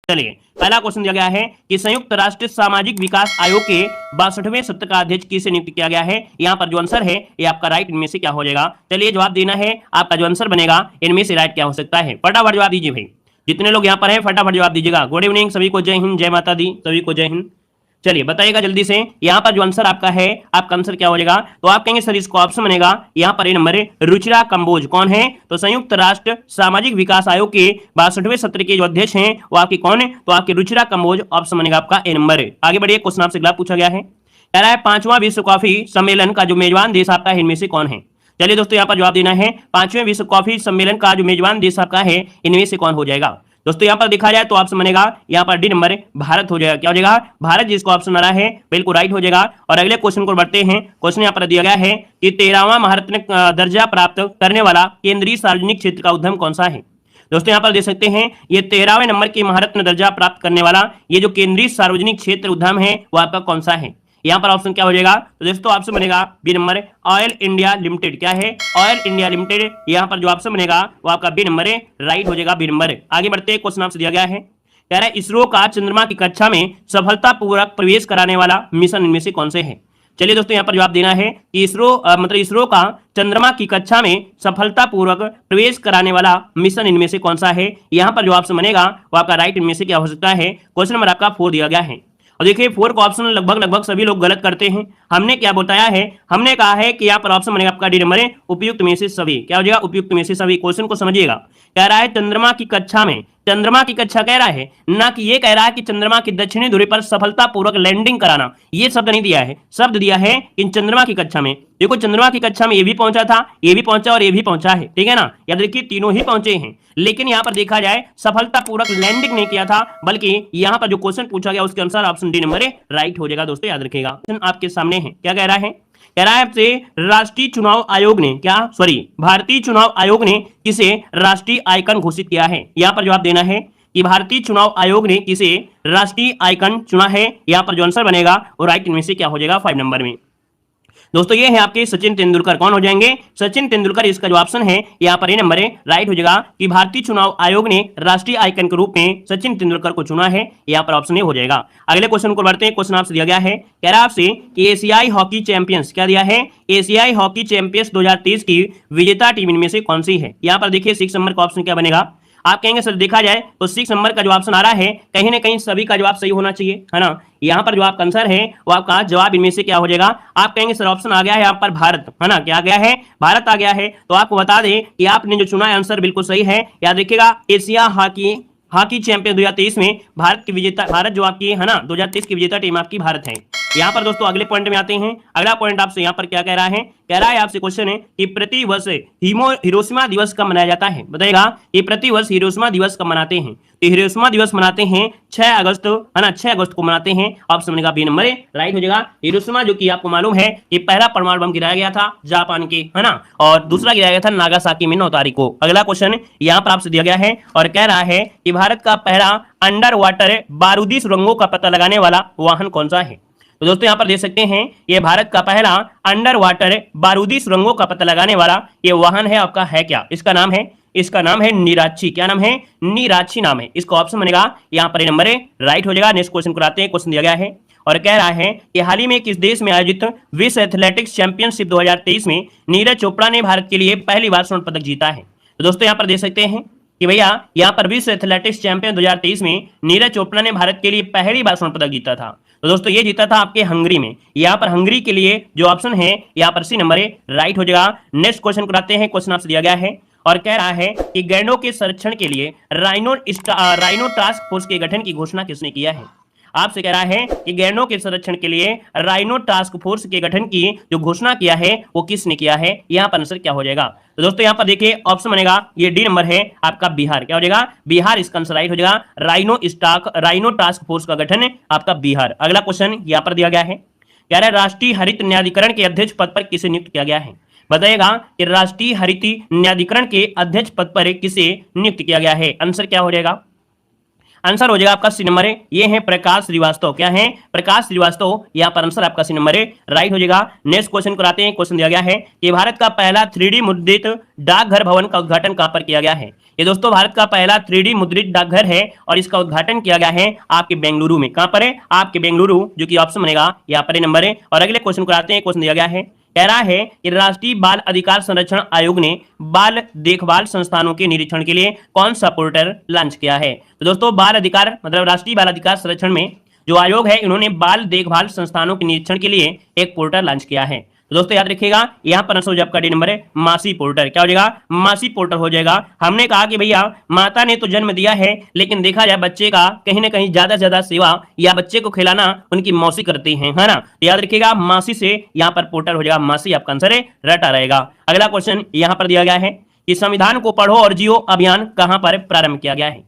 चलिए पहला क्वेश्चन दिया गया है कि संयुक्त राष्ट्र सामाजिक विकास आयोग के 62वें सत्र का अध्यक्ष किसे नियुक्त किया गया है। यहाँ पर जो आंसर है ये आपका राइट इनमें से क्या हो जाएगा। चलिए जवाब देना है, आपका जो आंसर बनेगा इनमें से राइट क्या हो सकता है। फटाफट जवाब दीजिए भाई, जितने लोग यहाँ पर हैं फटाफट जवाब दीजिएगा। गुड इवनिंग सभी को, जय हिंद, जय माता दी, सभी को जय हिंद। चलिए बताइएगा जल्दी से, यहाँ पर जो आंसर आपका है, आपका आंसर क्या हो जाएगा। तो आप कहेंगे सर इसको ऑप्शन बनेगा यहाँ पर ए नंबर है रुचिरा कंबोज। कौन है, तो संयुक्त राष्ट्र सामाजिक विकास आयोग के 62वें सत्र के जो अध्यक्ष हैं वो आपके कौन है, तो आपके रुचिरा कंबोज ऑप्शन बनेगा आपका ए नंबर है। आगे बढ़िए, क्वेश्चन आपसे अगला पूछा गया है, कह रहा है 5वां विश्व कॉफी सम्मेलन का जो मेजबान देश आपका है इनमें से कौन है। चलिए दोस्तों यहाँ पर जवाब देना है, 5वें विश्व कॉफी सम्मेलन का जो मेजबान देश आपका है इनमें से कौन हो जाएगा। दोस्तों यहाँ पर देखा जाए तो ऑप्शन बनेगा यहाँ पर डी नंबर भारत हो जाएगा। क्या हो जाएगा, भारत, जिसको ऑप्शन आ रहा है बिल्कुल राइट हो जाएगा। और अगले क्वेश्चन को बढ़ते हैं। क्वेश्चन यहाँ पर दिया गया है कि 13वां महारत्न दर्जा प्राप्त करने वाला केंद्रीय सार्वजनिक क्षेत्र का उद्यम कौन सा है। दोस्तों यहाँ पर देख सकते हैं ये 13वें नंबर की महारत्न दर्जा प्राप्त करने वाला ये जो केंद्रीय सार्वजनिक क्षेत्र उद्यम है वो आपका कौन सा है। यहाँ पर ऑप्शन क्या हो जाएगा, तो दोस्तों ऑप्शन बनेगा B number Oil India Limited. क्या है, ऑयल इंडिया लिमिटेड। यहाँ पर जो ऑप्शन बनेगा वो आपका बी नंबर राइट हो जाएगा, बी नंबर। आगे बढ़ते हैं, क्वेश्चन आपसे दिया गया है, कह रहा है इसरो का चंद्रमा की कक्षा में सफलतापूर्वक प्रवेश कराने वाला मिशन इनमें से कौन से है। चलिए दोस्तों यहाँ पर जवाब देना है कि इसरो का चंद्रमा की कक्षा में सफलतापूर्वक प्रवेश कराने वाला मिशन इनमें से कौन सा है। यहाँ पर जो ऑप्शन बनेगा वो आपका राइट इनमें से क्या हो सकता है। क्वेश्चन नंबर आपका 4 दिया गया है। और देखिए 4 का ऑप्शन लगभग सभी लोग गलत करते हैं। हमने क्या बताया है, हमने कहा है कि यहाँ पर ऑप्शन बनेगा आपका डी नंबर उपयुक्त में से सभी। क्या हो जाएगा, उपयुक्त में से सभी। क्वेश्चन को समझिएगा, कह रहा है चंद्रमा की कक्षा में, चंद्रमा की कक्षा कह रहा है, ना कि ये कह रहा है कि चंद्रमा की दक्षिणी ध्रुव पर सफलतापूर्वक लैंडिंग कराना। ये शब्द नहीं दिया है, शब्द दिया है इन चंद्रमा की कक्षा में। देखो चंद्रमा की कक्षा में ये भी पहुंचा था, ये भी पहुंचा और ये भी पहुंचा है, ठीक है ना। याद रखिए तीनों ही पहुंचे हैं, लेकिन यहाँ पर देखा जाए सफलतापूर्वक लैंडिंग नहीं किया था, बल्कि यहाँ पर जो क्वेश्चन पूछा गया उसके अनुसार ऑप्शन डी नंबर राइट हो जाएगा। दोस्तों याद रखिएगा, आपके सामने है, क्या कह रहा है, कह रहा है आपसे राष्ट्रीय चुनाव आयोग ने भारतीय चुनाव आयोग ने किसे राष्ट्रीय आइकन घोषित किया है। यहाँ पर जवाब देना है कि भारतीय चुनाव आयोग ने किसे राष्ट्रीय आइकन चुना है। यहाँ पर जो आंसर बनेगा वो राइट इनमें से क्या हो जाएगा, 5 नंबर में। दोस्तों ये है आपके सचिन तेंदुलकर। कौन हो जाएंगे, सचिन तेंदुलकर। इसका जो ऑप्शन है यहाँ पर ये नंबर है राइट हो जाएगा कि भारतीय चुनाव आयोग ने राष्ट्रीय आइकन के रूप में सचिन तेंदुलकर को चुना है। यहाँ पर ऑप्शन ए हो जाएगा। अगले क्वेश्चन को बढ़ते हैं। क्वेश्चन आपसे दिया गया है, कह रहा है आपसे कि एशियाई हॉकी चैंपियंस, क्या दिया है, एशियाई हॉकी चैंपियंस 2023 की विजेता टीम इनमें से कौन सी है। यहाँ पर देखिए 6 नंबर का ऑप्शन क्या बनेगा। आप कहेंगे सर देखा जाए तो 6 नंबर का जो ऑप्शन आ रहा है कहीं ना कहीं सभी का जवाब सही होना चाहिए, है ना। यहाँ पर जो आपका आंसर है वो आपका जवाब इनमें से क्या हो जाएगा। आप कहेंगे सर ऑप्शन आ गया है यहाँ पर भारत, है ना, क्या आ गया है, भारत आ गया है। तो आपको बता दें कि आपने जो चुना है आंसर बिल्कुल सही है। याद रखिएगा एशिया हॉकी चैंपियन 2023 में भारत की विजेता, भारत जो आपकी है ना 2023 की विजेता टीम आपकी भारत है। यहाँ पर दोस्तों अगले पॉइंट में आते हैं। अगला पॉइंट आपसे यहाँ पर क्या कह रहा है, कह रहा है आपसे क्वेश्चन है कि प्रति वर्ष हिरोशिमा दिवस कब मनाया जाता है। बताएगा कि प्रति वर्ष हिरोशिमा दिवस कब मनाते हैं। तो हिरोशिमा दिवस मनाते हैं 6 अगस्त, है ना, 6 अगस्त को मनाते हैं। ऑप्शन बनेगा बी नंबर राइट हो जाएगा। हिरोशिमा जो कि आपको मालूम है कि पहला परमाणु बम गिराया गया था जापान के, है ना, और दूसरा गिराया गया था नागासाकी में 9 तारीख को। अगला क्वेश्चन यहाँ पर आपसे दिया गया है और कह रहा है कि भारत का पहला अंडर वाटर बारूदी सुरंगों का पता लगाने वाला वाहन कौन सा है। तो दोस्तों यहाँ पर देख सकते हैं ये भारत का पहला अंडर वाटर बारूदी सुरंगों का पता लगाने वाला ये वाहन है आपका है क्या, इसका नाम है निराची। क्या नाम है, निराची नाम है। इसका ऑप्शन बनेगा यहाँ पर नंबर राइट हो जाएगा। नेक्स्ट क्वेश्चन कराते हैं। क्वेश्चन दिया गया है और कह रहा है कि हाल ही में किस देश में आयोजित विश्व एथलेटिक्स चैंपियनशिप 2023 में नीरज चोपड़ा ने भारत के लिए पहली बार स्वर्ण पदक जीता है। तो दोस्तों यहाँ पर देख सकते हैं कि भैया यहाँ पर विश्व एथलेटिक्स चैंपियन 2023 में नीरज चोपड़ा ने भारत के लिए पहली बार स्वर्ण पदक जीता था। तो दोस्तों ये जीता था आपके हंगरी में। यहाँ पर हंगरी के लिए जो ऑप्शन है यहाँ पर सी नंबर राइट हो जाएगा। नेक्स्ट क्वेश्चन कराते हैं। क्वेश्चन आपसे दिया गया है और कह रहा है कि गैंडों के संरक्षण के लिए राइनो टास्क फोर्स के गठन की घोषणा किसने किया है। आपसे कह रहा है कि गैंडों के संरक्षण के लिए राइनो टास्क फोर्स के गठन की जो घोषणा किया है वो किसने किया है। यहाँ पर आंसर क्या हो जाएगा। तो दोस्तों यहाँ पर देखिए ऑप्शन बनेगा ये डी नंबर है आपका बिहार। क्या हो जाएगा, बिहार इसका आंसर राइट हो जाएगा। राइनो टास्क फोर्स का गठन आपका बिहार। अगला क्वेश्चन यहाँ पर दिया गया है, कह रहा है राष्ट्रीय हरित न्यायाधिकरण के अध्यक्ष पद पर किसे नियुक्त किया गया है। बताइएगा कि राष्ट्रीय हरित न्यायाधिकरण के अध्यक्ष पद पर किसे नियुक्त किया गया है। आंसर क्या हो जाएगा। आंसर हो जाएगा आपका सी नंबर है, ये है प्रकाश श्रीवास्तव। क्या है? प्रकाश श्रीवास्तव। यहाँ पर आंसर आपका सी नंबर है, राइट हो जाएगा। नेक्स्ट क्वेश्चन कराते हैं। क्वेश्चन दिया गया है कि भारत का पहला 3D मुद्रित डाकघर भवन का उद्घाटन कहां पर किया गया है? ये दोस्तों भारत का पहला 3D मुद्रित डाकघर है और इसका उद्घाटन किया गया है आपके बेंगलुरु में। कहां पर है? आपके बेंगलुरु, जो कि ऑप्शन बनेगा यहाँ पर नंबर है। और अगले क्वेश्चन कराते हैं। क्वेश्चन दिया गया है, कह रहा है कि राष्ट्रीय बाल अधिकार संरक्षण आयोग ने बाल देखभाल संस्थानों के निरीक्षण के लिए कौन सा पोर्टल लॉन्च किया है? तो दोस्तों बाल अधिकार मतलब राष्ट्रीय बाल अधिकार संरक्षण में जो आयोग है, इन्होंने बाल देखभाल संस्थानों के निरीक्षण के लिए एक पोर्टल लॉन्च किया है। तो दोस्तों याद रखिएगा, यहाँ पर आंसर आपका डी नंबर है, मासी पोर्टल। क्या हो जाएगा? मासी पोर्टल हो जाएगा। हमने कहा कि भैया माता ने तो जन्म दिया है, लेकिन देखा जाए बच्चे का कहीं ना कहीं ज्यादा से ज्यादा सेवा या बच्चे को खिलाना उनकी मौसी करती है ना। तो याद रखिएगा मासी से यहाँ पर पोर्टल हो जाएगा मासी, आपका आंसर है रटा रहेगा। अगला क्वेश्चन यहाँ पर दिया गया है कि संविधान को पढ़ो और जियो अभियान कहां पर प्रारंभ किया गया है?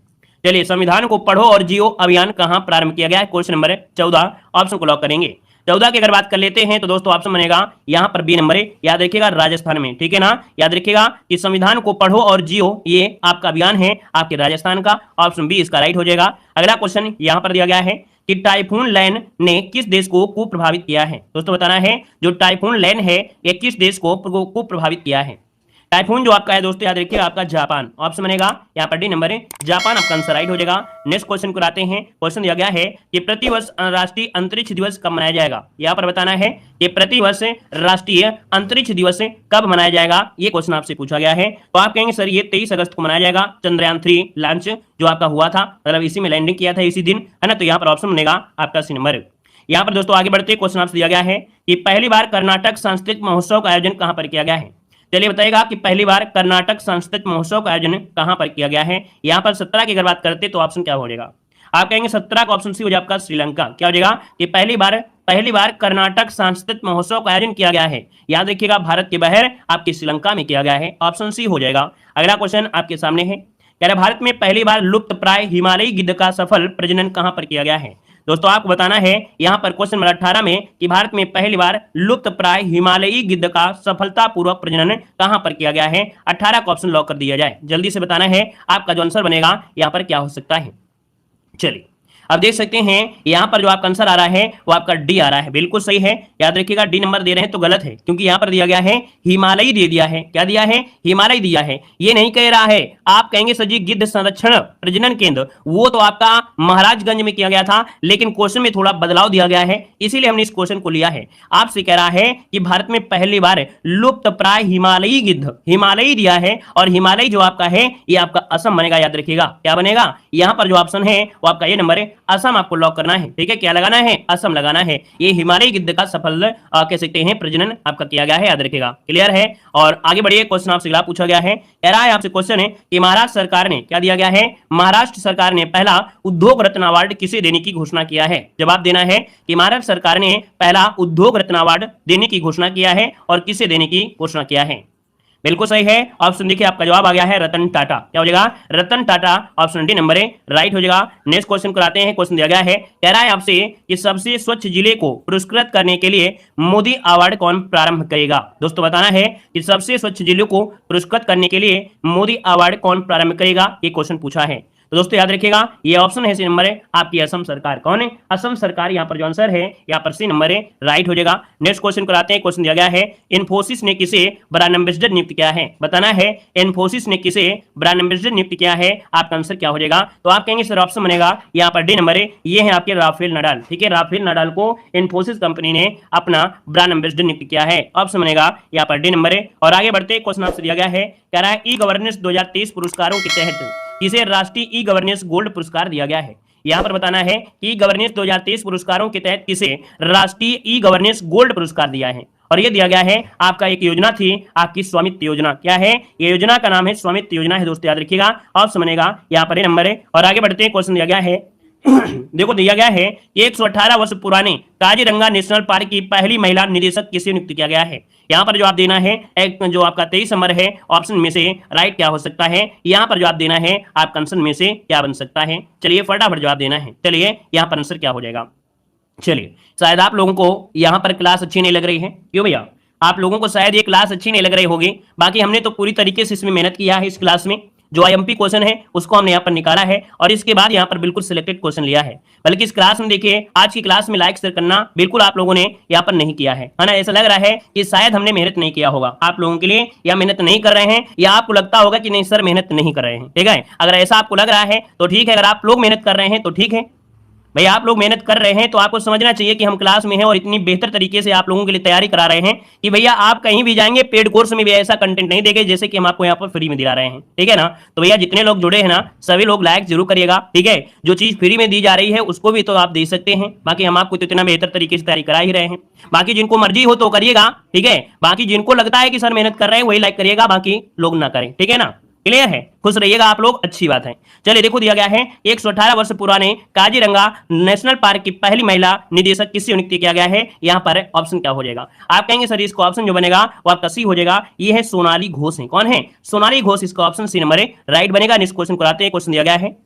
चलिए, संविधान को पढ़ो और जियो अभियान कहां प्रारंभ किया गया है? क्वेश्चन नंबर 14, ऑप्शन को लॉक करेंगे। 14 की अगर बात कर लेते हैं तो दोस्तों ऑप्शन बनेगा यहां पर बी नंबर है, याद रखिएगा राजस्थान में। ठीक है ना, याद रखिएगा कि संविधान को पढ़ो और जियो ये आपका अभियान है आपके राजस्थान का, ऑप्शन बी इसका राइट हो जाएगा। अगला क्वेश्चन यहां पर दिया गया है कि टाइफून लैन ने किस देश को कुप्रभावित किया है? दोस्तों बताना है जो टाइफून लैन है ये किस देश को कुप्रभावित किया है? टाइफून जो आपका है दोस्तों याद रखिएगा आपका जापान, ऑप्शन बनेगा यहाँ पर डी नंबर है, जापान आपका आंसर राइट हो जाएगा। नेक्स्ट क्वेश्चन को आते हैं। क्वेश्चन दिया गया है कि प्रतिवर्ष राष्ट्रीय अंतरिक्ष दिवस कब मनाया जाएगा? यहाँ पर बताना है कि प्रतिवर्ष राष्ट्रीय अंतरिक्ष दिवस कब मनाया जाएगा, ये क्वेश्चन आपसे पूछा गया है। तो आप कहेंगे सर ये 23 अगस्त को मनाया जाएगा, चंद्रयान 3 लॉन्च जो आपका हुआ था, मतलब इसी में लैंडिंग किया था इसी दिन, है ना। तो यहाँ पर ऑप्शन बनेगा आपका सी नंबर। यहाँ पर दोस्तों आगे बढ़ते क्वेश्चन आपसे दिया गया है कि पहली बार कर्नाटक सांस्कृतिक महोत्सव का आयोजन कहां पर किया गया है? चलिए बताइएगा कि पहली बार कर्नाटक सांस्कृतिक महोत्सव का आयोजन कहां पर किया गया है? यहाँ पर 17 की अगर बात करते तो ऑप्शन क्या हो जाएगा? आप कहेंगे 17 का ऑप्शन सी हो जाएगा आपका श्रीलंका। क्या हो जाएगा कि पहली बार कर्नाटक सांस्कृतिक महोत्सव का आयोजन किया गया है, याद रखिएगा भारत के बाहर आपके श्रीलंका में किया गया है, ऑप्शन सी हो जाएगा। अगला क्वेश्चन आपके सामने है, कह रहे भारत में पहली बार लुप्त प्राय हिमालयी गिद्ध का सफल प्रजनन कहां पर किया गया है? दोस्तों आपको बताना है यहां पर क्वेश्चन नंबर 18 में कि भारत में पहली बार लुप्त प्राय हिमालयी गिद्ध का सफलतापूर्वक प्रजनन कहां पर किया गया है? 18 का ऑप्शन लॉक कर दिया जाए। जल्दी से बताना है आपका जो आंसर बनेगा यहां पर क्या हो सकता है। चलिए अब देख सकते हैं यहां पर जो आपका आंसर आ रहा है वो आपका डी आ रहा है, बिल्कुल सही है। याद रखिएगा डी नंबर दे रहे हैं तो गलत है, क्योंकि यहां पर दिया गया है हिमालयी दे दिया है। क्या दिया है? हिमालय दिया है। ये नहीं कह रहा है, आप कहेंगे सर जी गिद्ध संरक्षण प्रजनन केंद्र वो तो आपका महाराजगंज में किया गया था, लेकिन क्वेश्चन में थोड़ा बदलाव दिया गया है, इसीलिए हमने इस क्वेश्चन को लिया है। आपसे कह रहा है कि भारत में पहली बार लुप्त प्राय हिमालयी गिद्ध, हिमालयी दिया है और हिमालय जो आपका है ये आपका असम बनेगा। याद रखिएगा क्या बनेगा? यहां पर जो ऑप्शन है वो आपका ये नंबर है, असम आपको लॉक करना है। ठीक है, क्या लगाना है? असम लगाना है। ये हिमालयी गिद्ध का सफल कह सकते हैं प्रजनन आपका किया गया है, याद रखिएगा। क्लियर है? और आगे बढ़िए, क्वेश्चन आपसे अगला पूछा गया है, कह रहा है आपसे क्वेश्चन है कि महाराष्ट्र सरकार ने क्या दिया गया है? महाराष्ट्र सरकार ने पहला उद्योग रत्न अवार्ड किसे देने की घोषणा किया है? जवाब देना है कि महाराष्ट्र सरकार ने पहला उद्योग रत्न अवार्ड देने की घोषणा किया है और किसे देने की घोषणा किया है? बिल्कुल सही है, ऑप्शन देखिए आपका जवाब आ गया है रतन टाटा। क्या हो जाएगा? Ratan Tata, option D number है राइट हो जाएगा। नेक्स्ट क्वेश्चन कराते हैं। क्वेश्चन दिया गया है, कह रहा है आपसे कि सबसे स्वच्छ जिले को पुरस्कृत करने के लिए मोदी अवार्ड कौन प्रारंभ करेगा? दोस्तों बताना है कि सबसे स्वच्छ जिले को पुरस्कृत करने के लिए मोदी अवार्ड कौन प्रारंभ करेगा, ये क्वेश्चन पूछा है। तो दोस्तों याद रखिएगा ये ऑप्शन है सी नंबर है आपकी असम सरकार। कौन है? असम सरकार। यहाँ पर जो आंसर है यहाँ पर सी नंबर है राइट हो जाएगा। नेक्स्ट क्वेश्चन कराते हैं। क्वेश्चन दिया गया है, इन्फोसिस ने किसे ब्रांड एम्बेसडर नियुक्त किया है? बताना है इन्फोसिस ने किसे ब्रांड एम्बेसडर नियुक्त किया है, आपका आंसर क्या हो जाएगा? तो आप कहेंगे सर ऑप्शन बनेगा यहाँ पर डी नंबर है, ये है आपके राफेल नडाल। ठीक है, राफेल नडाल को इन्फोसिस कंपनी ने अपना ब्रांड एम्बेसडर नियुक्त किया है, ऑप्शन बनेगा यहाँ पर डी नंबर है। और आगे बढ़ते क्वेश्चन आपसे दिया गया है, कह रहा है ई गवर्नेंस 2023 पुरस्कारों के तहत किसे राष्ट्रीय ई गवर्नेंस गोल्ड पुरस्कार दिया गया है? यहां पर बताना है कि ई गवर्नेंस 2023 पुरस्कारों के तहत किसे राष्ट्रीय ई गवर्नेंस गोल्ड पुरस्कार दिया है। और ये दिया गया है आपका एक योजना थी आपकी स्वामित्व योजना। क्या है? ये योजना का नाम है स्वामित्व योजना है दोस्तों, याद रखिएगा। ऑप्शन बनेगा यहाँ पर नंबर है। और आगे बढ़ते हैं, क्वेश्चन दिया गया है देखो दिया गया है 118 वर्ष पुराने काजीरंगा नेशनल पार्क की पहली महिला निदेशक किसे नियुक्त किया गया है? यहाँ पर जवाब देना है एक जो आपका 23 नंबर है, ऑप्शन में से राइट क्या हो सकता है? यहाँ पर जवाब देना है आपका आंसर में से क्या बन सकता है? चलिए फटाफट जवाब देना है। चलिए यहाँ पर आंसर क्या हो जाएगा? चलिए शायद आप लोगों को यहाँ पर क्लास अच्छी नहीं लग रही है, क्यों भैया? आप लोगों को शायद ये क्लास अच्छी नहीं लग रही होगी, बाकी हमने तो पूरी तरीके से इसमें मेहनत किया है इस क्लास में। जो आईएमपी क्वेश्चन है उसको हमने यहाँ पर निकाला है और इसके बाद यहाँ पर बिल्कुल सिलेक्टेड क्वेश्चन लिया है। बल्कि इस क्लास में देखिए, आज की क्लास में लाइक शेयर करना बिल्कुल आप लोगों ने यहाँ पर नहीं किया है ना। ऐसा लग रहा है कि शायद हमने मेहनत नहीं किया होगा आप लोगों के लिए, या मेहनत नहीं कर रहे हैं, या आपको लगता होगा कि नहीं सर मेहनत नहीं कर रहे हैं। ठीक है, अगर ऐसा आपको लग रहा है तो ठीक है, अगर आप लोग मेहनत कर रहे हैं तो ठीक है भाई, आप लोग मेहनत कर रहे हैं तो आपको समझना चाहिए कि हम क्लास में हैं और इतनी बेहतर तरीके से आप लोगों के लिए तैयारी करा रहे हैं कि भैया आप कहीं भी जाएंगे पेड कोर्स में भी ऐसा कंटेंट नहीं देंगे जैसे कि हम आपको यहाँ पर फ्री में दिला रहे हैं। ठीक है ना, तो भैया जितने लोग जुड़े हैं ना सभी लोग लाइक जरूर करिएगा। ठीक है, जो चीज फ्री में दी जा रही है उसको भी तो आप दे सकते हैं, बाकी हम आपको तो इतना बेहतर तरीके से तैयारी करा ही रहे हैं। बाकी जिनको मर्जी हो तो करिएगा, ठीक है, बाकी जिनको लगता है कि सर मेहनत कर रहे हैं वही लाइक करिएगा, बाकी लोग ना करें। ठीक है ना, क्लियर है, खुश रहिएगा आप लोग, अच्छी बात है। चलिए देखो दिया गया है 118 वर्ष पुराने काजीरंगा नेशनल पार्क की पहली महिला निदेशक किससे नियुक्त किया गया है। यहाँ पर ऑप्शन क्या हो जाएगा, आप कहेंगे सर इसका ऑप्शन जो बनेगा वो आपका सी हो जाएगा, ये है सोनाली घोष है। कौन है, सोनाली घोष, इसका ऑप्शन सी नंबर राइट बनेगा। नेक्स्ट क्वेश्चन को आते हैं, क्वेश्चन दिया गया है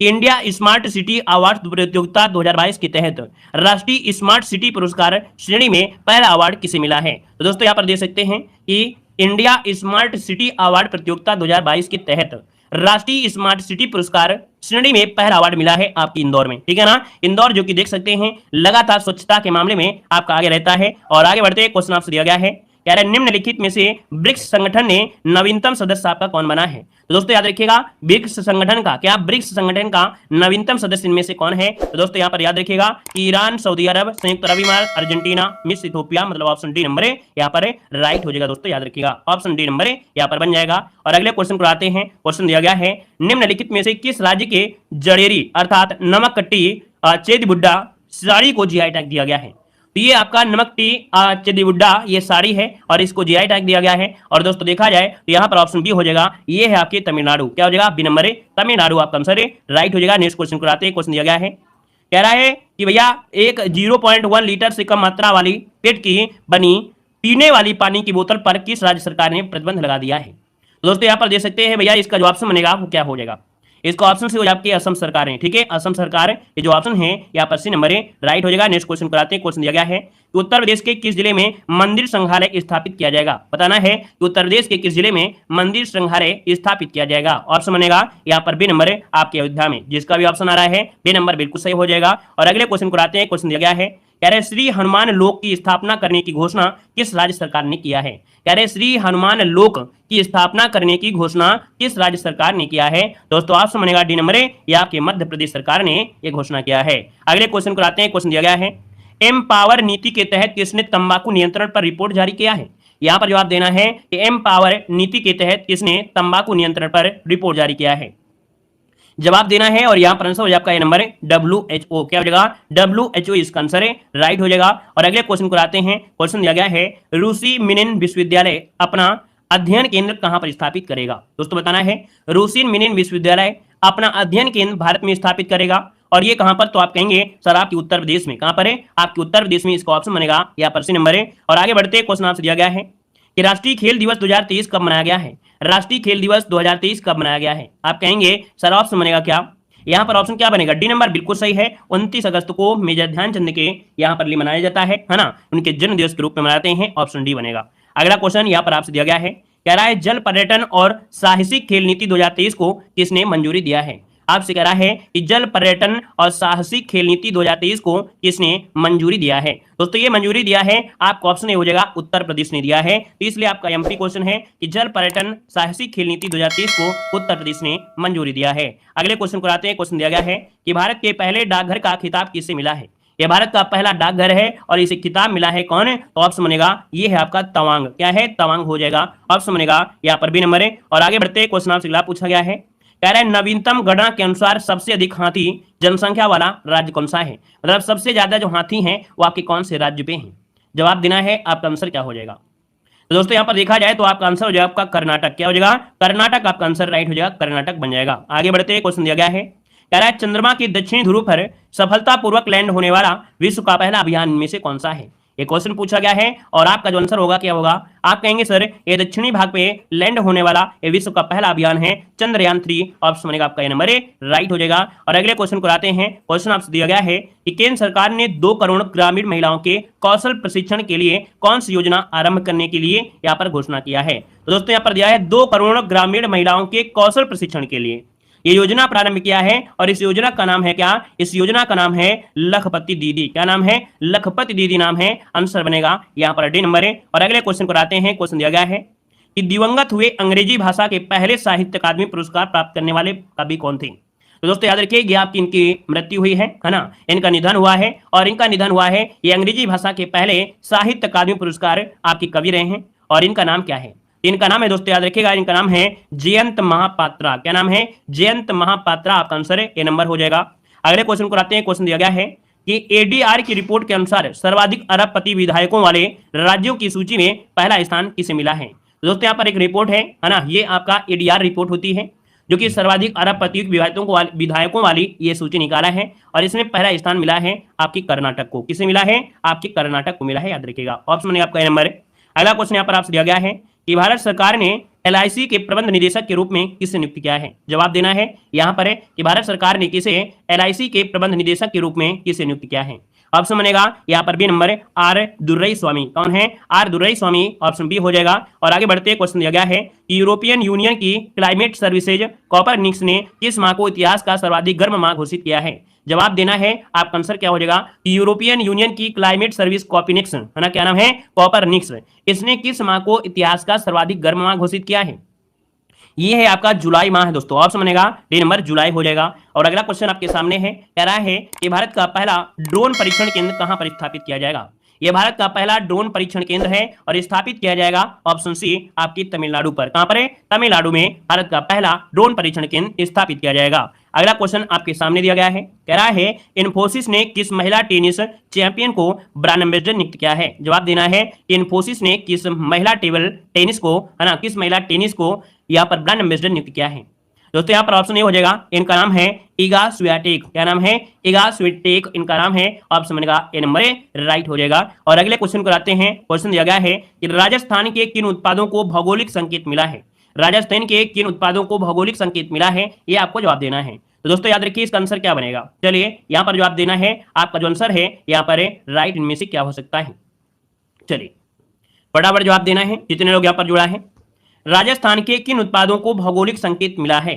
इंडिया स्मार्ट सिटी अवार्ड प्रतियोगिता 2022 के तहत राष्ट्रीय स्मार्ट सिटी पुरस्कार श्रेणी में पहला अवार्ड किसे मिला है। तो दोस्तों यहाँ पर देख सकते हैं कि इंडिया स्मार्ट सिटी अवार्ड प्रतियोगिता 2022 के तहत राष्ट्रीय स्मार्ट सिटी पुरस्कार श्रेणी में पहला अवार्ड मिला है आपकी इंदौर में। ठीक है ना, इंदौर जो कि देख सकते हैं लगातार स्वच्छता के मामले में आपका आगे रहता है। और आगे बढ़ते क्वेश्चन आपसे दिया गया है, कह रहे निम्नलिखित में से ब्रिक्स संगठन ने नवीनतम सदस्य आपका कौन बना है। तो दोस्तों याद रखिएगा ब्रिक्स संगठन का, क्या ब्रिक्स संगठन का नवीनतम सदस्य इनमें से कौन है। तो दोस्तों यहाँ पर याद रखिएगा ईरान, सऊदी अरब, संयुक्त अरब इमारात, अर्जेंटीना, मिस्र, इथोपिया, मतलब ऑप्शन डी नंबर यहाँ पर राइट हो जाएगा। दोस्तों याद रखिएगा ऑप्शन डी नंबर यहाँ पर बन जाएगा। और अगले क्वेश्चन को आते हैं, क्वेश्चन दिया गया है निम्नलिखित में से किस राज्य के जड़ेरी अर्थात नमक कट्टी चेदीबुड्डा साड़ी को जीआई टैग दिया गया है। तो ये आपका नमक टी चेदीबुड्डा ये साड़ी है और इसको जीआई टैग दिया गया है। और दोस्तों देखा जाए तो यहाँ पर ऑप्शन बी हो जाएगा, ये है आपके तमिलनाडु, क्या हो जाएगा बी नंबर तमिलनाडु आपका आंसर राइट हो जाएगा। नेक्स्ट क्वेश्चन को आते हैं, क्वेश्चन दिया गया है कह रहा है कि भैया एक 0.1 लीटर से कम मात्रा वाली पेट की बनी पीने वाली पानी की बोतल पर किस राज्य सरकार ने प्रतिबंध लगा दिया है। तो दोस्तों यहाँ पर देख सकते हैं भैया इसका जो ऑप्शन बनेगा वो क्या हो जाएगा, इसका ऑप्शन से हो आपकी असम सरकार है। ठीक है, असम सरकार ये जो ऑप्शन है यहाँ पर सी नंबर राइट हो जाएगा। नेक्स्ट क्वेश्चन कराते हैं, क्वेश्चन दिया गया है कि उत्तर प्रदेश के किस जिले में मंदिर संग्रहालय स्थापित किया जाएगा। बताना है कि उत्तर प्रदेश के किस जिले में मंदिर संग्रहालय स्थापित किया जाएगा। ऑप्शन बनेगा यहाँ पर बी नंबर आपके अयोध्या में, जिसका भी ऑप्शन आ रहा है बी नंबर बिल्कुल सही हो जाएगा। और अगले क्वेश्चन कराते हैं, क्वेश्चन दिया गया है कह रहे श्री हनुमान लोक की स्थापना करने की घोषणा किस राज्य सरकार ने किया है। कह रहे श्री हनुमान लोक की स्थापना करने की घोषणा किस राज्य सरकार ने किया है। दोस्तों ऑप्शन बनेगा डी नंबर या आपके मध्य प्रदेश सरकार ने यह घोषणा किया है। अगले क्वेश्चन को आते हैं, क्वेश्चन दिया गया है एम पावर नीति के तहत किसने तंबाकू नियंत्रण पर रिपोर्ट जारी किया है। यहाँ पर जवाब देना है कि एम पावर नीति के तहत किसने तंबाकू नियंत्रण पर रिपोर्ट जारी किया है, जवाब देना है। और यहाँ पर आंसर हो जाएगा ये नंबर WHO, क्या हो जाएगा WHO इसका आंसर है राइट हो जाएगा। और अगले क्वेश्चन को आते हैं, क्वेश्चन दिया गया है रूसी मिनेन विश्वविद्यालय अपना अध्ययन केंद्र कहां पर स्थापित करेगा। दोस्तों बताना है रूसी मिनेन विश्वविद्यालय अपना अध्ययन केंद्र भारत में स्थापित करेगा और ये कहां पर, तो आप कहेंगे सर आपके उत्तर प्रदेश में। कहां पर है, आपके उत्तर प्रदेश में, इसका ऑप्शन बनेगा यहाँ पर सी नंबर है। और आगे बढ़ते क्वेश्चन आपसे दिया गया है कि राष्ट्रीय खेल दिवस 2023 कब मनाया गया है। राष्ट्रीय खेल दिवस 2023 कब मनाया गया है। आप कहेंगे सर ऑप्शन बनेगा क्या, यहाँ पर ऑप्शन क्या बनेगा डी नंबर बिल्कुल सही है। 29 अगस्त को मेजर ध्यानचंद के यहाँ पर मनाया जाता है ना, उनके जन्म दिवस के रूप में मनाते हैं, ऑप्शन डी बनेगा। अगला क्वेश्चन यहाँ पर आपसे दिया गया है कह रहा है जल पर्यटन और साहसिक खेल नीति 2023 को किसने मंजूरी दिया है। आपसे कह रहा है कि जल पर्यटन और साहसिक खेल नीति 2023 को किसने मंजूरी दिया है। दोस्तों ये मंजूरी दिया है आपका ऑप्शन हो जाएगा उत्तर प्रदेश ने दिया है, तो इसलिए आपका एमपी क्वेश्चन है कि जल पर्यटन साहसिक खेल नीति 2023 को उत्तर प्रदेश ने मंजूरी दिया है। अगले क्वेश्चन को आते हैं, क्वेश्चन दिया गया है कि भारत के पहले डाकघर का खिताब किससे मिला है। यह भारत का पहला डाकघर है और इसे खिताब मिला है कौन है, तो ऑप्शन बनेगा ये है आपका तवांग, क्या है तवांग हो जाएगा, ऑप्शन बनेगा यहाँ पर बी नंबर है। और आगे बढ़ते क्वेश्चन आपसे अगला पूछा गया है कह रहा है नवीनतम गणना के अनुसार सबसे अधिक हाथी जनसंख्या वाला राज्य कौन सा है, मतलब सबसे ज्यादा जो हाथी हैं वो आपके कौन से राज्य पे हैं। जवाब देना है, आपका आंसर क्या हो जाएगा। तो दोस्तों यहाँ पर देखा जाए तो आपका आंसर हो जाएगा आपका कर्नाटक, क्या हो जाएगा कर्नाटक, आपका आंसर राइट हो जाएगा कर्नाटक बन जाएगा। आगे बढ़ते क्वेश्चन दिया गया है कह रहा है चंद्रमा के दक्षिणी ध्रुव पर सफलतापूर्वक लैंड होने वाला विश्व का पहला अभियान इनमें से कौन सा है। ये क्वेश्चन पूछा गया है और आपका जो आंसर होगा क्या होगा, आप कहेंगे सर ये दक्षिणी भाग पे लैंड होने वाला ये विश्व का पहला अभियान है चंद्रयान 3। ऑप्शन बनेगा आपका ये नंबर ए राइट हो जाएगा। और अगले क्वेश्चन को आते हैं। क्वेश्चन आपसे दिया गया है कि केंद्र सरकार ने 2 करोड़ ग्रामीण महिलाओं के कौशल प्रशिक्षण के लिए कौन सी योजना आरंभ करने के लिए यहाँ पर घोषणा किया है। तो दोस्तों यहाँ पर दिया है 2 करोड़ ग्रामीण महिलाओं के कौशल प्रशिक्षण के लिए ये योजना प्रारंभ किया है और इस योजना का नाम है क्या, इस योजना का नाम है लखपति दीदी। क्या नाम है, लखपति दीदी नाम है। आंसर बनेगा यहाँ पर डी नंबर है। और अगले क्वेश्चन को आते हैं। क्वेश्चन दिया गया है कि दिवंगत हुए अंग्रेजी भाषा के पहले साहित्य अकादमी पुरस्कार प्राप्त करने वाले कवि कौन थे। तो दोस्तों याद रखिए ये आपकी इनकी मृत्यु हुई है ना, इनका निधन हुआ है और इनका निधन हुआ है। ये अंग्रेजी भाषा के पहले साहित्य अकादमी पुरस्कार आपकी कवि रहे हैं और इनका नाम क्या है। इनका नाम है दोस्तों याद रखिएगा, इनका नाम है जयंत महापात्रा। क्या नाम है, जयंत महापात्रा। आपका आंसर है ए नंबर हो जाएगा। अगले क्वेश्चन को आते हैं। क्वेश्चन दिया गया है कि एडीआर की रिपोर्ट के अनुसार सर्वाधिक अरबपति विधायकों वाले राज्यों की सूची में पहला स्थान किसे मिला है। तो दोस्तों यहाँ पर एक रिपोर्ट है ना, ये आपका एडीआर रिपोर्ट होती है जो कि सर्वाधिक अरबपति विधायकों वाली ये सूची निकाला है और इसमें पहला स्थान मिला है आपकी कर्नाटक को। किसे मिला है, आपकी कर्नाटक को मिला है, याद रखिएगा। ऑप्शन आपका ए नंबर है। अगला क्वेश्चन यहाँ पर आपसे दिया गया है कि भारत सरकार ने एलआईसी के प्रबंध निदेशक के रूप में किसे नियुक्त किया है। जवाब देना है यहाँ पर है कि भारत सरकार ने किसे एलआईसी के प्रबंध निदेशक के रूप में किसे नियुक्त किया है। ऑप्शन बनेगा यहाँ पर बी नंबर आर दुर्रई स्वामी। कौन है, आर दुर्रई स्वामी। ऑप्शन बी हो जाएगा। और आगे बढ़ते क्वेश्चन दिया गया है कि यूरोपियन यूनियन की क्लाइमेट सर्विसेज कॉपरनिकस ने किस माह को इतिहास का सर्वाधिक गर्म माह घोषित किया है। जवाब देना है, आपका आंसर क्या हो जाएगा कि यूरोपियन यूनियन की क्लाइमेट सर्विस कॉपरनिकस है ना, क्या नाम है, कॉपरनिकस। इसने किस माह को इतिहास का सर्वाधिक गर्म माह घोषित किया है। ये है आपका जुलाई माह है दोस्तों। ऑप्शन बनेगा डी नंबर जुलाई हो जाएगा। और अगला क्वेश्चन आपके सामने है, कह रहा है कि भारत का पहला ड्रोन परीक्षण केंद्र कहां पर स्थापित किया जाएगा। यह भारत का पहला ड्रोन परीक्षण केंद्र है और स्थापित किया जाएगा ऑप्शन सी आपकी तमिलनाडु पर। कहां पर है, तमिलनाडु में भारत का पहला ड्रोन परीक्षण केंद्र स्थापित किया जाएगा। अगला क्वेश्चन आपके सामने दिया गया है, कह रहा है इन्फोसिस ने किस महिला टेनिस चैंपियन को ब्रांड एम्बेसडर नियुक्त किया है। जवाब देना है इन्फोसिस ने किस महिला टेबल टेनिस को है ना, किस महिला टेनिस को यहाँ पर ब्रांड एम्बेसडर नियुक्त किया है। दोस्तों यहाँ पर ऑप्शन ए हो जाएगा, इनका नाम है इगा स्वियाटेक। क्या नाम है, इगा स्वियाटेक इनका नाम है। ऑप्शन बनेगा ए नंबर ए राइट हो जाएगा। और अगले क्वेश्चन को आते हैं। क्वेश्चन दिया गया है कि राजस्थान के किन उत्पादों को भौगोलिक संकेत मिला है। राजस्थान के किन उत्पादों को भौगोलिक संकेत मिला है, ये आपको जवाब देना है। तो दोस्तों याद रखिए इसका आंसर क्या बनेगा। चलिए यहाँ पर जवाब देना है, आपका जो आंसर है यहाँ पर राइट इनमें से क्या हो सकता है। चलिए फटाफट जवाब देना है जितने लोग यहाँ पर जुड़ा है। राजस्थान के किन उत्पादों को भौगोलिक संकेत मिला है।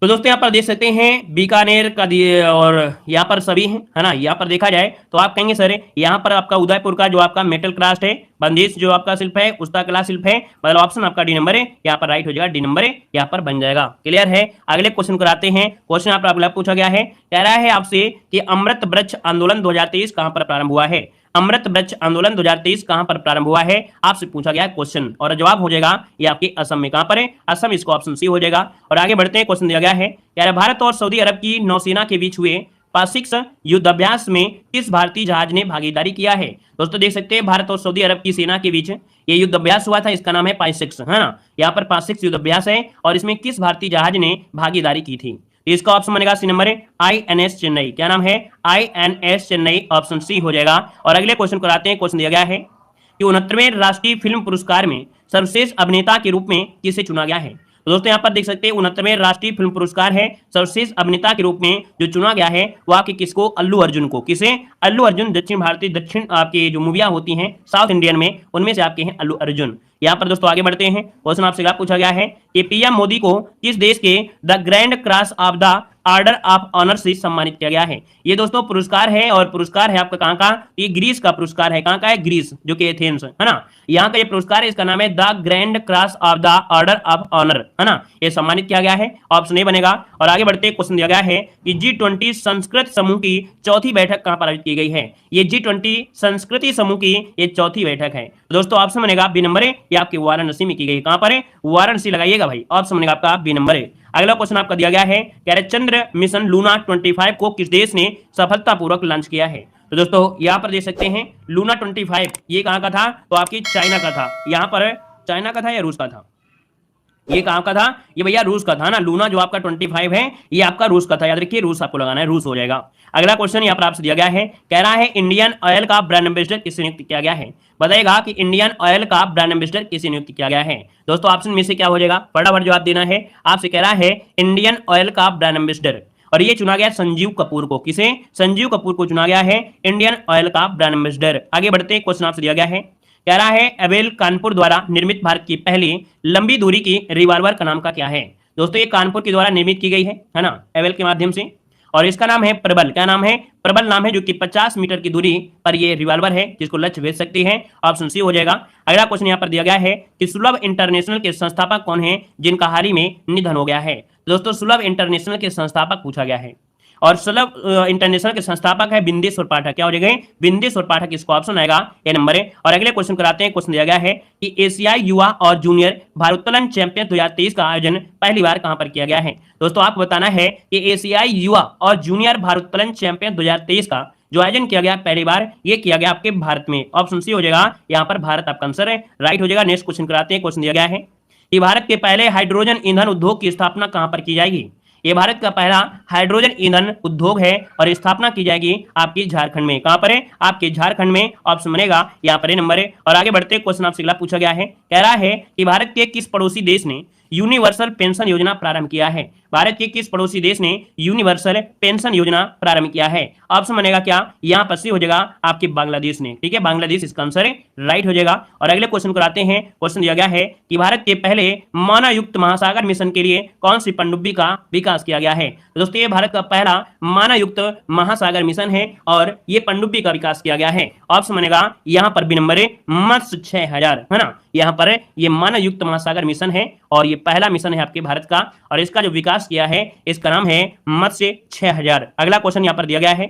तो दोस्तों यहाँ पर देख सकते हैं बीकानेर का और यहाँ पर सभी हैं है ना। यहाँ पर देखा जाए तो आप कहेंगे सर यहाँ पर आपका उदयपुर का जो आपका मेटल क्राफ्ट है, बंदेश जो आपका शिल्प है, उसका कला शिल्प है, मतलब ऑप्शन आपका डी नंबर है यहाँ पर राइट हो जाएगा, डी नंबर है यहाँ पर बन जाएगा। क्लियर है। अगले क्वेश्चन कराते हैं। क्वेश्चन यहाँ पर अगला पूछा गया है, कह रहा है आपसे कि अमृत वृक्ष आंदोलन 2023 कहां पर प्रारंभ हुआ है। अमृत वृक्ष आंदोलन 2023 कहां पर प्रारंभ हुआ है, आपसे पूछा गया क्वेश्चन और जवाब हो जाएगा ये आपके असम में। कहां पर है, असम। इसको ऑप्शन सी हो जाएगा। और आगे बढ़ते हैं। क्वेश्चन दिया गया है, यार भारत और सऊदी अरब की नौसेना के बीच हुए पासिक्स युद्धाभ्यास में किस भारतीय जहाज ने भागीदारी किया है। दोस्तों देख सकते हैं भारत और सऊदी अरब की सेना के बीच ये युद्धाभ्यास हुआ था, इसका नाम है पासिक्स है ना। यहाँ पर पासिक्स युद्धाभ्यास है और इसमें किस भारतीय जहाज ने भागीदारी की थी। इसका ऑप्शन बनेगा सी नंबर है INS चेन्नई। क्या नाम है, INS चेन्नई। ऑप्शन सी हो जाएगा। और अगले क्वेश्चन को आते हैं। क्वेश्चन दिया गया है कि 69वें राष्ट्रीय फिल्म पुरस्कार में सर्वश्रेष्ठ अभिनेता के रूप में किसे चुना गया है। तो दोस्तों यहाँ पर देख सकते हैं 69वें राष्ट्रीय फिल्म पुरस्कार है, सर्वश्रेष्ठ अभिनेता के रूप में जो चुना गया है वो आपके किसको, अल्लू अर्जुन को। किसे, अल्लू अर्जुन। दक्षिण आपके जो मूवियां होती हैं साउथ इंडियन में उनमें से आपके हैं अल्लू अर्जुन। यहाँ पर दोस्तों आगे बढ़ते हैं। क्वेश्चन आपसे क्या पूछा गया है कि पीएम मोदी को किस देश के the Grand Cross of the Order of Honour से सम्मानित किया गया है। ये दोस्तों पुरस्कार है और पुरस्कार है आपका कहां का, ये ग्रीस का पुरस्कार है। कहां का है, ग्रीस, जो कि एथेंस है ना। यहाँ का ये पुरस्कार है, इसका नाम है the Grand Cross of the Order of Honour है ना। ये सम्मानित किया गया है। ऑप्शन ए बनेगा। और आगे बढ़ते क्वेश्चन दिया गया है कि G20 संस्कृत समूह की चौथी बैठक कहां पर आयोजित की गई है। ये G20 संस्कृति समूह की ये चौथी बैठक है। तो दोस्तों ऑप्शन बनेगा बी नंबर है, ये आपके वाराणसी में की गई। कहां पर है, वाराणसी लगाइएगा भाई। ऑप्शन बनेगा आपका बी नंबर है। अगला क्वेश्चन आपका दिया गया है, कह रहे चंद्र मिशन लूना 25 को किस देश ने सफलतापूर्वक लॉन्च किया है। तो दोस्तों यहाँ पर देख सकते हैं लूना 25 ये कहां का था, तो आपकी चाइना का था। यहाँ पर चाइना का था या रूस का था, ये कहाँ का था? ये भैया रूस का था ना। लूना जो आपका 25 है ये आपका रूस का था, याद रखिए रूस आपको लगाना है, रूस हो जाएगा। अगला क्वेश्चन यहाँ पर आपसे दिया गया है, कह रहा है इंडियन ऑयल का ब्रांड एम्बेसडर किससे नियुक्त किया गया है? बताएगा कि इंडियन ऑयल का ब्रांड एम्बेसडर किसे नियुक्त किया गया है। दोस्तों ऑप्शन में से क्या हो जाएगा, फटाफट जवाब देना है। आपसे कह रहा है इंडियन ऑयल का ब्रांड एम्बेसडर, और ये चुना गया संजीव कपूर को। किसे? संजीव कपूर को चुना गया है इंडियन ऑयल का ब्रांड एम्बेसडर। आगे बढ़ते हैं, क्वेश्चन आपसे दिया गया है, कह रहा है एबेल कानपुर द्वारा निर्मित भारत की पहली लंबी दूरी की रिवॉल्वर का नाम का क्या है? दोस्तों ये कानपुर के द्वारा निर्मित की गई है ना, एबेल के माध्यम से, और इसका नाम है प्रबल। क्या नाम है? प्रबल नाम है, जो कि 50 मीटर की दूरी पर ये रिवॉल्वर है जिसको लक्ष्य भेज सकती है। ऑप्शन सी हो जाएगा। अगला क्वेश्चन यहाँ पर दिया गया है कि सुलभ इंटरनेशनल के संस्थापक कौन है जिनका हाल ही में निधन हो गया है? दोस्तों सुलभ इंटरनेशनल के संस्थापक पूछा गया है, और सुलभ इंटरनेशनल के संस्थापक है बिंदेश्वर पाठक। क्या हो जाएगा? बिंदेश्वर पाठक, इसको ऑप्शन आएगा ए नंबर है। और अगले क्वेश्चन कराते हैं। क्वेश्चन दिया गया है कि एशियाई युवा और जूनियर भारोत्तोलन चैंपियन 2023 का आयोजन पहली बार कहां पर किया गया है? दोस्तों आपको बताना है कि एशियाई युवा और जूनियर भारोत्तोलन चैंपियन 2023 का जो आयोजन किया गया पहली बार, ये किया गया आपके भारत में। ऑप्शन सी हो जाएगा, यहाँ पर भारत आपका आंसर है, राइट हो जाएगा। नेक्स्ट क्वेश्चन कराते हैं। क्वेश्चन दिया गया है कि भारत के पहले हाइड्रोजन ईंधन उद्योग की स्थापना कहां पर की जाएगी? ये भारत का पहला हाइड्रोजन ईंधन उद्योग है और स्थापना की जाएगी आपकी झारखंड में। कहां पर है? आपके झारखंड में। ऑप्शन बनेगा यहाँ पर नंबर है। और आगे बढ़ते क्वेश्चन आपसे अगला पूछा गया है, कह रहा है कि भारत के किस पड़ोसी देश ने यूनिवर्सल पेंशन योजना प्रारंभ किया है? भारत के किस पड़ोसी देश ने यूनिवर्सल पेंशन योजना प्रारंभ किया है? ऑप्शन बनेगा क्या? यहाँ पर सी हो जाएगा आपके बांग्लादेश ने। ठीक है, बांग्लादेश इसका आंसर है, राइट हो जाएगा। और अगले क्वेश्चन को आते हैं। क्वेश्चन दिया गया है कि भारत के पहले मानवयुक्त महासागर मिशन के लिए कौन सी पनडुब्बी का विकास किया गया है? तो दोस्तों ये भारत का पहला मानवयुक्त महासागर मिशन है और ये पनडुब्बी का विकास किया गया है। ऑप्शन बनेगा यहाँ पर बी नंबर है, मत्स्य 6000, है ना। यहाँ पर ये मानवयुक्त महासागर मिशन है और ये पहला मिशन है आपके भारत का, और इसका जो विकास किया है इसका नाम है मत्स्य 6000। अगला क्वेश्चन यहाँ पर दिया गया है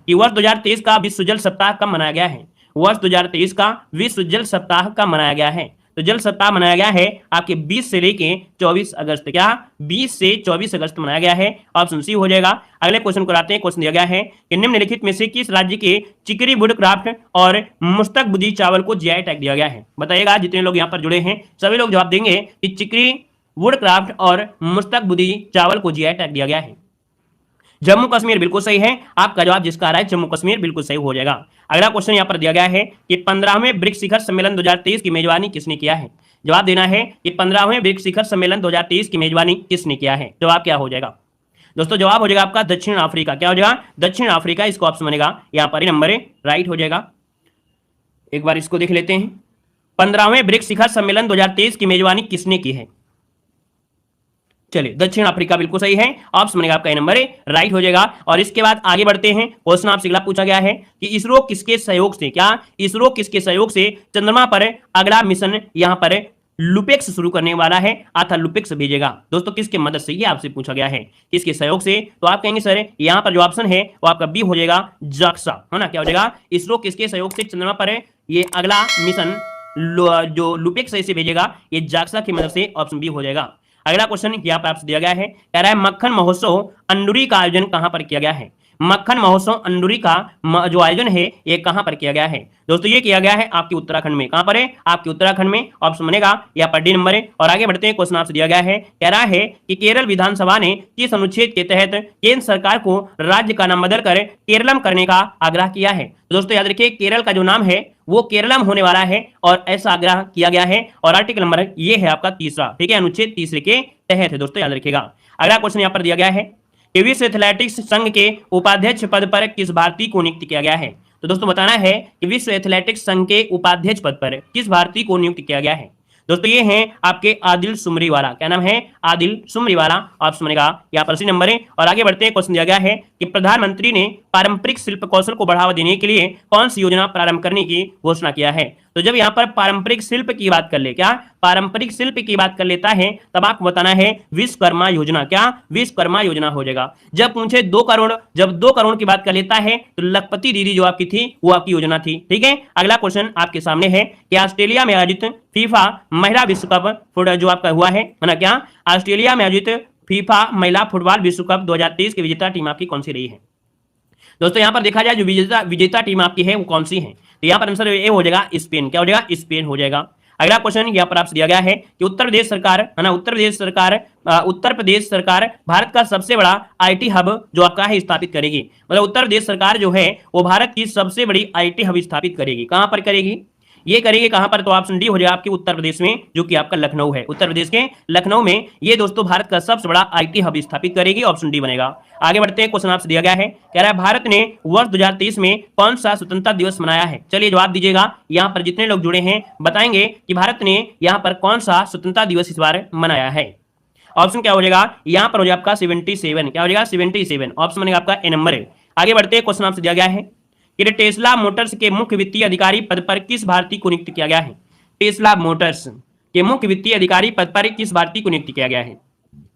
कि वर्ष 2023 का विश्व जल सप्ताह कब मनाया गया है? वर्ष 2023 का विश्व जल सप्ताह कब मनाया गया है? तो जल सप्ताह मनाया गया है आपके 20 से लेके 24 अगस्त। क्या? 20 से 24 अगस्त मनाया गया है। ऑप्शन सी हो जाएगा। अगले क्वेश्चन को आते हैं। क्वेश्चन दिया गया है कि निम्नलिखित में से किस राज्य के चिकरी वुडक्राफ्ट और मुस्तक बुदी चावल को जीआई टैग दिया गया है? बताइएगा, जितने लोग यहाँ पर जुड़े हैं सभी लोग जवाब देंगे कि चिकरी वुडक्राफ्ट और मुस्तक बुदी चावल को जीआई टैग दिया गया है। जम्मू कश्मीर बिल्कुल सही है, आपका जवाब जिसका आ रहा है जम्मू कश्मीर बिल्कुल सही हो जाएगा। अगला क्वेश्चन यहाँ पर दिया गया है कि 15वें ब्रिक्स शिखर सम्मेलन 2023 की मेजबानी किसने किया है? जवाब देना है कि 15वें ब्रिक्स शिखर सम्मेलन 2023 की मेजबानी किसने किया है? जवाब क्या हो जाएगा दोस्तों? जवाब हो जाएगा आपका दक्षिण अफ्रीका। क्या हो जाएगा? दक्षिण अफ्रीका, इसको ऑप्शन बनेगा यहाँ पर ही नंबर है, राइट हो जाएगा। एक बार इसको देख लेते हैं। 15वें ब्रिक्स शिखर सम्मेलन 2023 की मेजबानी किसने की है? चलिए दक्षिण अफ्रीका बिल्कुल सही है, ऑप्शन बनेगा आपका नंबर है, राइट हो जाएगा। और इसके बाद आगे बढ़ते हैं। क्वेश्चन आपसे अगला पूछा गया है कि इसरो किसके सहयोग से, क्या इसरो किसके सहयोग से चंद्रमा पर अगला मिशन यहां पर लुपेक्स शुरू करने वाला है अर्थात लुपेक्स भेजेगा? दोस्तों किसके मदद से, ये आपसे पूछा गया है, किसके सहयोग से? तो आप कहेंगे सर यहाँ पर जो ऑप्शन है वो आपका बी हो जाएगा, जाक्सा, है ना। क्या हो जाएगा? इसरो किसके सहयोग से चंद्रमा पर ये अगला मिशन जो लुपेक्स से भेजेगा, ये जाक्सा की मदद से, ऑप्शन बी हो जाएगा। अगला क्वेश्चन यहाँ पर आपसे दिया गया है, कह रहा है मक्खन महोत्सव अंडूरी का आयोजन कहां पर किया गया है? मक्खन महोत्सव अंडूरी का जो आयोजन है ये कहां पर किया गया है? दोस्तों ये किया गया है आपके उत्तराखंड में। कहां पर है? आपके उत्तराखंड में। ऑप्शन बनेगा यहाँ पर डी नंबर है। और आगे बढ़ते हैं। क्वेश्चन आपसे दिया गया है, कह रहा है कि केरल विधानसभा ने किस अनुच्छेद के तहत केंद्र सरकार को राज्य का नाम बदलकर केरलम करने का आग्रह किया है? दोस्तों याद रखिए केरल का जो नाम है वो केरलम होने वाला है और ऐसा आग्रह किया गया है, और आर्टिकल नंबर ये है आपका 3, ठीक है, अनुच्छेद 3 के तहत है दोस्तों, याद रखिएगा। अगला क्वेश्चन यहाँ पर दिया गया है कि विश्व एथलेटिक्स संघ के उपाध्यक्ष पद पर किस भारतीय को नियुक्त किया गया है? तो दोस्तों बताना है कि विश्व एथलेटिक्स संघ के उपाध्यक्ष पद पर किस भारतीय को नियुक्त किया गया है? दोस्तों ये हैं आपके आदिल सुमरीवाला। क्या नाम है? आदिल सुमरीवाला, ऑप्शन बनेगा यहाँ पर सी नंबर है। और आगे बढ़ते हैं। क्वेश्चन दिया गया है कि प्रधानमंत्री ने पारंपरिक शिल्प कौशल को बढ़ावा देने के लिए कौन सी योजना प्रारंभ करने की घोषणा किया है? तो जब यहाँ पर पारंपरिक शिल्प की बात कर ले, क्या पारंपरिक शिल्प की बात कर लेता है, तब आपको बताना है विश्वकर्मा योजना। क्या? विश्वकर्मा योजना हो जाएगा। जब पूछे 2 करोड़, जब 2 करोड़ की बात कर लेता है तो लखपति दीदी जो आपकी थी वो आपकी योजना थी, ठीक है। अगला क्वेश्चन आपके सामने है कि ऑस्ट्रेलिया में आयोजित फीफा महिला विश्व कप जो आपका हुआ है ना, क्या ऑस्ट्रेलिया में आयोजित फीफा महिला फुटबॉल विश्व कप 2023 की विजेता टीम आपकी कौन सी रही है? दोस्तों यहाँ पर देखा जाए जो विजेता टीम आपकी है वो कौन सी है, तो यहाँ पर आंसर ये हो जाएगा स्पेन। क्या हो जाएगा? स्पेन हो जाएगा। अगला क्वेश्चन यहाँ पर आपसे दिया गया है कि उत्तर प्रदेश सरकार है ना, उत्तर प्रदेश सरकार भारत का सबसे बड़ा आईटी हब जो आपका है स्थापित करेगी। मतलब उत्तर प्रदेश सरकार जो है वो भारत की सबसे बड़ी आईटी हब स्थापित करेगी। कहां पर करेगी? ये करेगी कहां पर? तो ऑप्शन डी हो जाएगा आपके उत्तर प्रदेश में, जो कि आपका लखनऊ है। उत्तर प्रदेश के लखनऊ में ये दोस्तों भारत का सबसे बड़ा आईटी हब स्थापित करेगी। ऑप्शन डी बनेगा। आगे बढ़ते हैं, क्वेश्चन आपसे दिया गया है, कह रहा है भारत ने वर्ष 2023 में कौन सा स्वतंत्रता दिवस मनाया है? चलिए जवाब दीजिएगा। यहाँ पर जितने लोग जुड़े हैं बताएंगे कि भारत ने यहाँ पर कौन सा स्वतंत्रता दिवस इस बार मनाया है। ऑप्शन क्या हो जाएगा? यहाँ पर हो जाएगा आपका 77। क्या हो जाएगा? 77। ऑप्शन बनेगा आपका ए नंबर है। आगे बढ़ते हैं, क्वेश्चन आपसे दिया गया है कि टेस्ला मोटर्स के मुख्य वित्तीय अधिकारी पद पर किस भारतीय को नियुक्त किया गया है? टेस्ला मोटर्स के मुख्य वित्तीय अधिकारी पद पर किस भारतीय को नियुक्त किया गया है?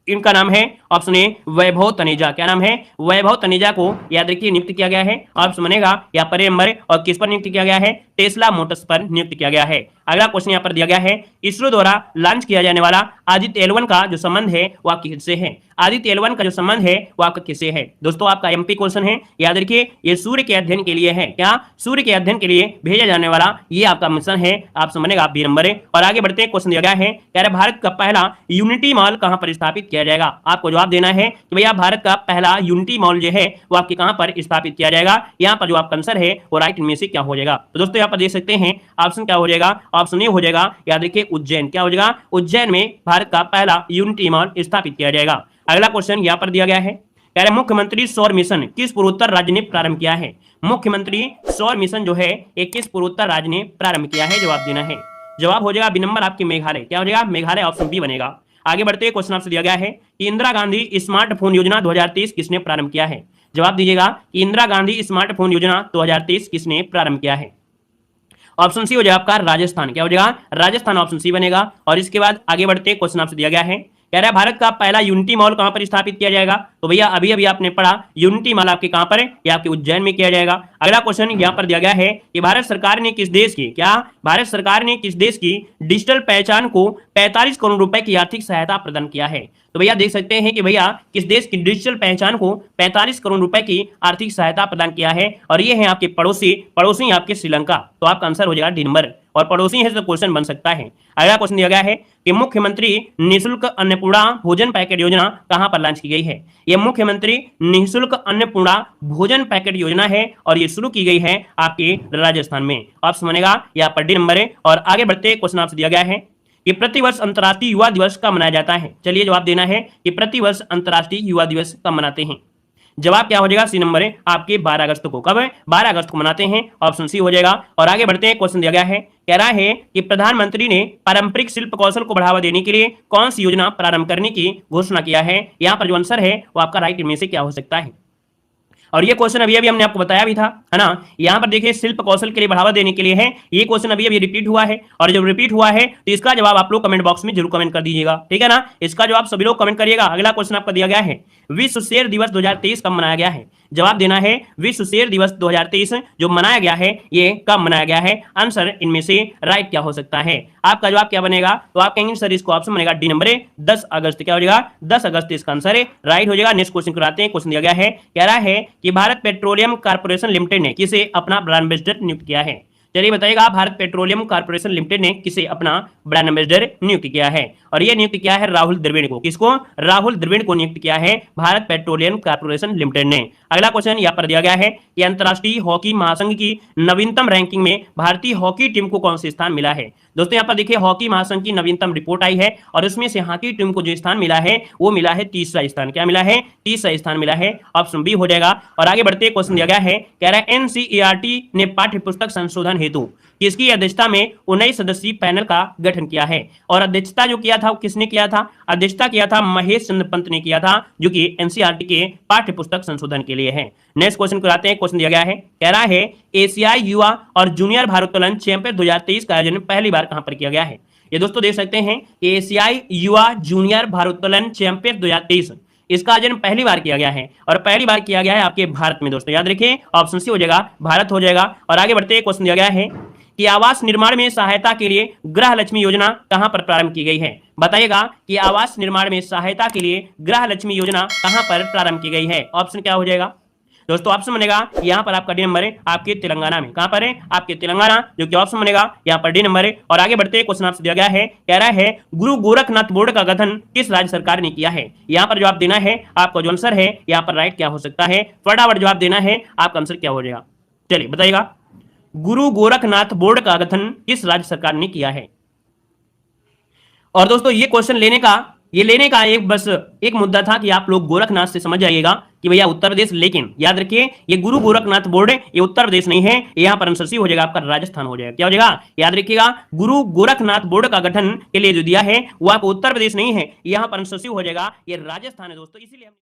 इनका नाम है ऑप्शन ए वैभव तनेजा। क्या नाम है? वैभव तनेजा को याद रखिए नियुक्त किया गया है। ऑप्शन बनेगा यहाँ पर नंबर, और किस पर नियुक्त किया गया है? टेस्ला मोटर्स पर नियुक्त किया गया है। अगला क्वेश्चन यहाँ पर दिया गया है, इसरो द्वारा लॉन्च किया जाने वाला आदित्य L1 का जो संबंध है वो आपके किससे है? आदित्य L1 का जो संबंध है वो आपका किससे है? दोस्तों आपका एमपी क्वेश्चन है, याद रखिए ये सूर्य के अध्ययन के लिए है। क्या? सूर्य के अध्ययन के लिए भेजा जाने वाला ये आपका मिशन है। ऑप्शन बनेगा बी नंबर है। और आगे बढ़ते हैं, क्वेश्चन दिया गया है, कह रहा भारत का पहला यूनिटी मॉल कहां पर स्थापित किया जाएगा? आपको जवाब देना है कि भैया भारत का पहला यूनिटी मॉल जो है वो आपके कहां पर स्थापित किया जाएगा। यहाँ पर जो आपका आंसर है वो राइट इनमें से क्या हो जाएगा? तो दोस्तों यहाँ पर देख सकते हैं ऑप्शन क्या हो जाएगा? ऑप्शन ए हो जाएगा, याद रखिए उज्जैन। क्या हो जाएगा? उज्जैन में भारत का पहला यूनिटी मॉल स्थापित किया जाएगा। अगला क्वेश्चन यहाँ पर दिया गया है, कह रहे मुख्यमंत्री सौर मिशन किस पूर्वोत्तर राज्य ने प्रारंभ किया है? मुख्यमंत्री सौर मिशन जो है एक किस पूर्वोत्तर राज्य ने प्रारंभ किया है? जवाब देना है। जवाब हो जाएगा बी नंबर आपके मेघालय। क्या हो जाएगा? मेघालय। ऑप्शन बी बनेगा। आगे बढ़ते हैं, क्वेश्चन आपसे दिया गया है कि इंदिरा गांधी स्मार्टफोन योजना 2023 किसने प्रारंभ किया है? जवाब दीजिएगा कि इंदिरा गांधी स्मार्टफोन योजना 2023 किसने प्रारंभ किया है? ऑप्शन सी हो जाएगा आपका राजस्थान। क्या हो जाएगा? राजस्थान। ऑप्शन सी बनेगा। और इसके बाद आगे बढ़ते, क्वेश्चन आपसे दिया गया है, कह रहा है भारत का पहला यूनिटी मॉल कहां पर स्थापित किया जाएगा? तो भैया अभी अभी आपने पढ़ा यूनिटी मॉल आपके कहां पर है? ये आपके उज्जैन में किया जाएगा। अगला क्वेश्चन यहां पर दिया गया है कि भारत सरकार ने किस देश की भारत सरकार ने किस देश की डिजिटल पहचान को 45 करोड़ रुपए की आर्थिक सहायता प्रदान किया है? तो भैया देख सकते हैं कि भैया किस देश की डिजिटल पहचान को 45 करोड़ रुपए की आर्थिक सहायता प्रदान किया है, और ये है आपके पड़ोसी आपके श्रीलंका। तो आपका आंसर हो जाएगा डी नंबर, और पड़ोसी है तो क्वेश्चन बन सकता है। अगला क्वेश्चन दिया गया है कि मुख्यमंत्री निःशुल्क अन्नपूर्णा भोजन पैकेट योजना कहां पर लॉन्च की गई है? यह मुख्यमंत्री निःशुल्क अन्नपूर्णा भोजन पैकेट योजना है, और ये शुरू की गई है आपके राजस्थान में। ऑप्शन बनेगा यहाँ पर डी नंबर है। और आगे बढ़ते, क्वेश्चन आपसे दिया गया है कि प्रतिवर्ष अंतर्राष्ट्रीय युवा दिवस कब मनाया जाता है? चलिए जवाब देना है कि प्रतिवर्ष अंतर्राष्ट्रीय युवा दिवस कब मनाते हैं? जवाब क्या हो जाएगा? सी नंबर है आपके 12 अगस्त को। कब है? 12 अगस्त को मनाते हैं। ऑप्शन सी हो जाएगा। और आगे बढ़ते हैं, क्वेश्चन दिया गया है, कह रहा है कि प्रधानमंत्री ने पारंपरिक शिल्प कौशल को बढ़ावा देने के लिए कौन सी योजना प्रारंभ करने की घोषणा किया है? यहाँ पर जो आंसर है वो आपका राइट इनमें से क्या हो सकता है? और ये क्वेश्चन अभी अभी हमने आपको बताया भी था, है ना। यहाँ पर देखिए शिल्प कौशल के लिए बढ़ावा देने के लिए है। ये क्वेश्चन अभी अभी रिपीट हुआ है, और जब रिपीट हुआ है तो इसका जवाब आप लोग कमेंट बॉक्स में जरूर कमेंट कर दीजिएगा, ठीक है ना। इसका जवाब सभी लोग कमेंट करिएगा। अगला क्वेश्चन आपका दिया गया है, विश्व शेर दिवस 2023 कब मनाया गया है? जवाब देना है विश्व शेर दिवस 2023 जो मनाया गया है ये कब मनाया गया है? आंसर इनमें से राइट क्या हो सकता है? आपका जवाब क्या बनेगा? तो आप कहेंगे सर इसको ऑप्शन बनेगा डी नंबर 10 अगस्त। क्या हो जाएगा? 10 अगस्त इसका आंसर है, राइट हो जाएगा। नेक्स्ट क्वेश्चन कराते हैं। क्वेश्चन दिया गया है, कह रहा है कि भारत पेट्रोलियम कॉर्पोरेशन लिमिटेड ने किसे अपना ब्रांड एम्बेसडर नियुक्त किया है? चलिए बताइएगा, भारत पेट्रोलियम कॉर्पोरेशन लिमिटेड ने किसे अपना ब्रांड एम्बेसडर नियुक्त किया है? और ये नियुक्त किया है राहुल द्रविड़ को। किसको? राहुल द्रविड़ को नियुक्त किया है भारत पेट्रोलियम कॉर्पोरेशन लिमिटेड ने। अगला क्वेश्चन यहाँ पर दिया गया है कि अंतर्राष्ट्रीय हॉकी महासंघ की नवीनतम रैंकिंग में भारतीय हॉकी टीम को कौन से स्थान मिला है? दोस्तों यहाँ पर देखिए हॉकी महासंघ की नवीनतम रिपोर्ट आई है, और उसमें से हॉकी टीम को जो स्थान मिला है वो मिला है 30वां स्थान। क्या मिला है? 30वां स्थान मिला है। ऑप्शन बी हो जाएगा। और आगे बढ़ते क्वेश्चन दिया गया है, कह रहा है एनसीईआरटी ने पाठ्य पुस्तक संशोधन हेतु किसकी अध्यक्षता में 19 सदस्यीय पैनल का गठन किया है? और अध्यक्षता जो किया था वो किसने किया था? अध्यक्षता किया था महेश चंद्र पंत ने किया था, जो कि एनसीईआरटी के पाठ्य पुस्तक संशोधन के लिए है। नेक्स्ट क्वेश्चन कराते हैं। क्वेश्चन दिया गया है, कह रहा है एशियाई युवा और जूनियर भारोत्तोलन चैंपियन 2023 का आयोजन पहली बार कहां पर किया गया है? ये दोस्तों देख सकते हैं एशियाई युवा जूनियर भारोत्तोलन चैंपियन 2023 इसका आयोजन पहली बार किया गया है, और पहली बार किया गया है आपके भारत में। दोस्तों याद रखिए ऑप्शन सी हो जाएगा, भारत हो जाएगा। और आगे बढ़ते हैं, क्वेश्चन दिया गया है कि आवास निर्माण में सहायता के लिए गृह लक्ष्मी योजना कहां पर प्रारंभ की गई है? बताइएगा कि आवास निर्माण में सहायता के लिए गृह लक्ष्मी योजना कहां पर प्रारंभ की गई है? ऑप्शन क्या हो जाएगा? दोस्तों ऑप्शन बनेगा यहाँ पर आपका डी नंबर है आपके तेलंगाना में। कहां पर है? आपके तेलंगाना, जो कि ऑप्शन बनेगा यहाँ पर डी नंबर है। और आगे बढ़ते क्वेश्चन आपसे दिया गया है, कह रहा है गुरु गोरखनाथ बोर्ड का गठन किस राज्य सरकार ने किया है? यहाँ पर जवाब देना है आपका जो आंसर है यहाँ पर राइट क्या हो सकता है, फटाफट जवाब देना है, आपका आंसर क्या हो जाएगा? चलिए बताइएगा, गुरु गोरखनाथ बोर्ड का गठन किस राज्य सरकार ने किया है? और दोस्तों ये क्वेश्चन लेने का एक बस एक मुद्दा था कि आप लोग गोरखनाथ से समझ जाइएगा कि भैया उत्तर प्रदेश, लेकिन याद रखिए ये गुरु गोरखनाथ बोर्ड ये उत्तर प्रदेश नहीं है, यहाँ पर आंसर सी हो जाएगा आपका राजस्थान हो जाएगा। क्या हो जाएगा? याद रखिएगा, गुरु गोरखनाथ बोर्ड का गठन के लिए जो दिया है वो आपको उत्तर प्रदेश नहीं है, यहाँ पर आंसर सी हो जाएगा ये राजस्थान है दोस्तों। इसीलिए